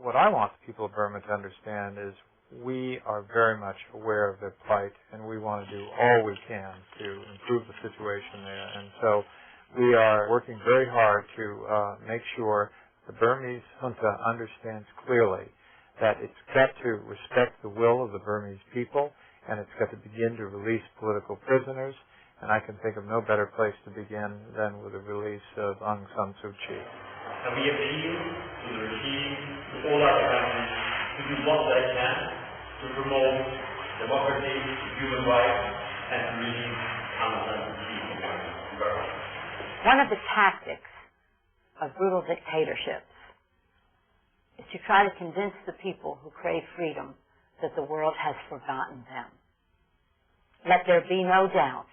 What I want the people of Burma to understand is we are very much aware of their plight, and we want to do all we can to improve the situation there. And so we are working very hard to make sure the Burmese junta understands clearly that it's got to respect the will of the Burmese people, and it's got to begin to release political prisoners. And I can think of no better place to begin than with the release of Aung San Suu Kyi. And we appeal to the regime, to all other countries, to do what they can to promote democracy, human rights, and to release Aung San Suu Kyi from Burma. One of the tactics of brutal dictatorships is to try to convince the people who crave freedom that the world has forgotten them. Let there be no doubt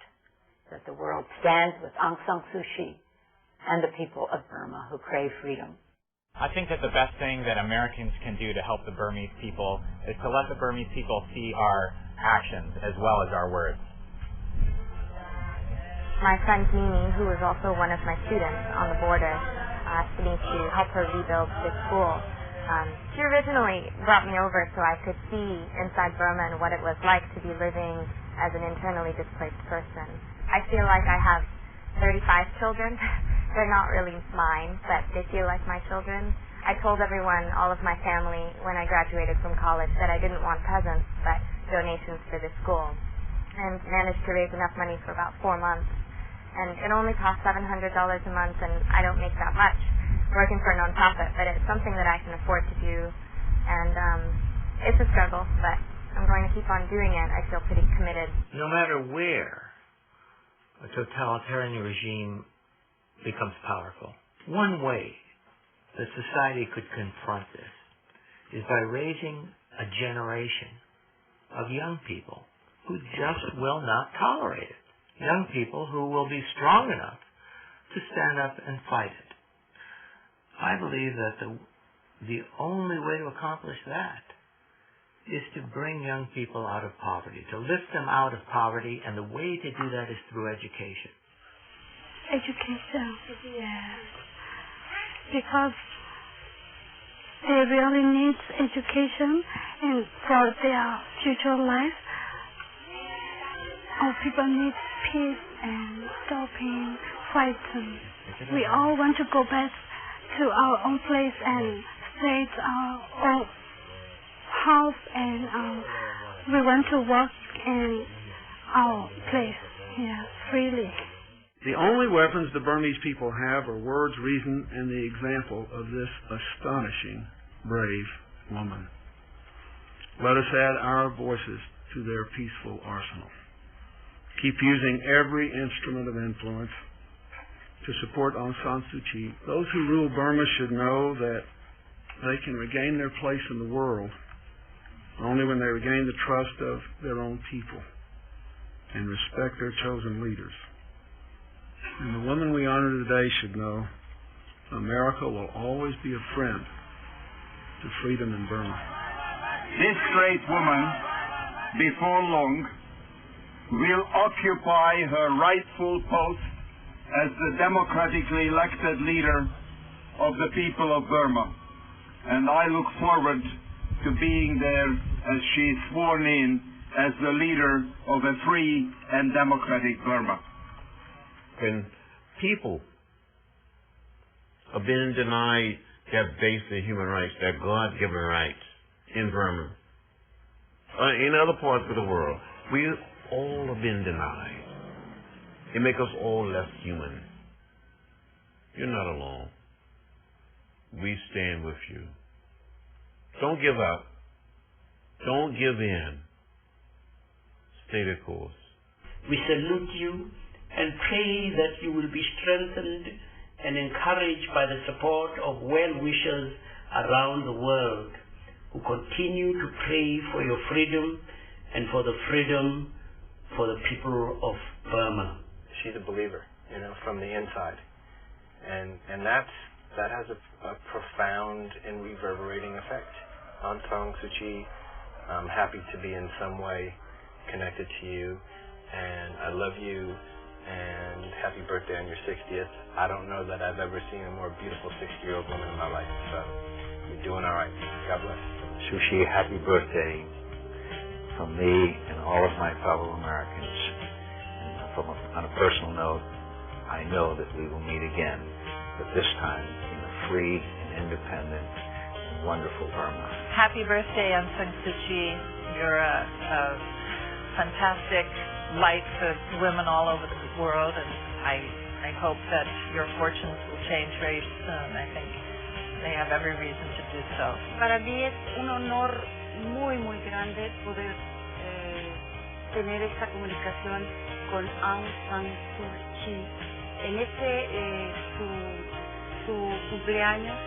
that the world stands with Aung San Suu Kyi and the people of Burma who crave freedom. I think that the best thing that Americans can do to help the Burmese people is to let the Burmese people see our actions as well as our words. My friend Mimi, who was also one of my students on the border, asked me to help her rebuild this school. She originally brought me over so I could see inside Burma and what it was like to be living as an internally displaced person. I feel like I have 35 children. They're not really mine, but they feel like my children. I told everyone, all of my family, when I graduated from college, that I didn't want presents, but donations for the school. And managed to raise enough money for about 4 months. And it only costs $700 a month, and I don't make that much working for a nonprofit, but it's something that I can afford to do. And it's a struggle, but I'm going to keep on doing it. I feel pretty committed. No matter where a totalitarian regime becomes powerful, one way that society could confront this is by raising a generation of young people who just will not tolerate it. Young people who will be strong enough to stand up and fight it. I believe that the only way to accomplish that is to bring young people out of poverty, to lift them out of poverty, and the way to do that is through education. Education, yes. Because they really need education and for their future life. All people need peace and stopping fighting. We all want to go back to our own place and stay at our own house, and we want to work in our place here freely. The only weapons the Burmese people have are words, reason, and the example of this astonishing, brave woman. Let us add our voices to their peaceful arsenal. Keep using every instrument of influence to support Aung San Suu Kyi. Those who rule Burma should know that they can regain their place in the world only when they regain the trust of their own people and respect their chosen leaders. And the woman we honor today should know America will always be a friend to freedom in Burma. This great woman, before long, will occupy her rightful post as the democratically elected leader of the people of Burma. And I look forward to being there as she is sworn in as the leader of a free and democratic Burma. When people are being denied their basic human rights, their God-given rights in Burma, or in other parts of the world, we all have been denied. It makes us all less human. You're not alone. We stand with you. Don't give up. Don't give in. Stay the course. We salute you and pray that you will be strengthened and encouraged by the support of well-wishers around the world who continue to pray for your freedom and for the freedom for the people of Burma. She's a believer, from the inside. And that has a profound and reverberating effect on Aung Suu Kyi. I'm happy to be in some way connected to you, and I love you, and happy birthday on your 60th. I don't know that I've ever seen a more beautiful 60-year-old woman in my life, so You're doing all right. God bless. Suu Kyi, happy birthday from me and all of my fellow Americans. And on a personal note, I know that we will meet again, but this time in a free and independent and wonderful Burma. Happy birthday, Aung San Suu Kyi. You're a fantastic light for women all over the world, and I hope that your fortunes will change very soon. I think they have every reason to do so. Para mí es un honor muy, muy grande poder tener esta comunicación con Aung San Suu Kyi en su cumpleaños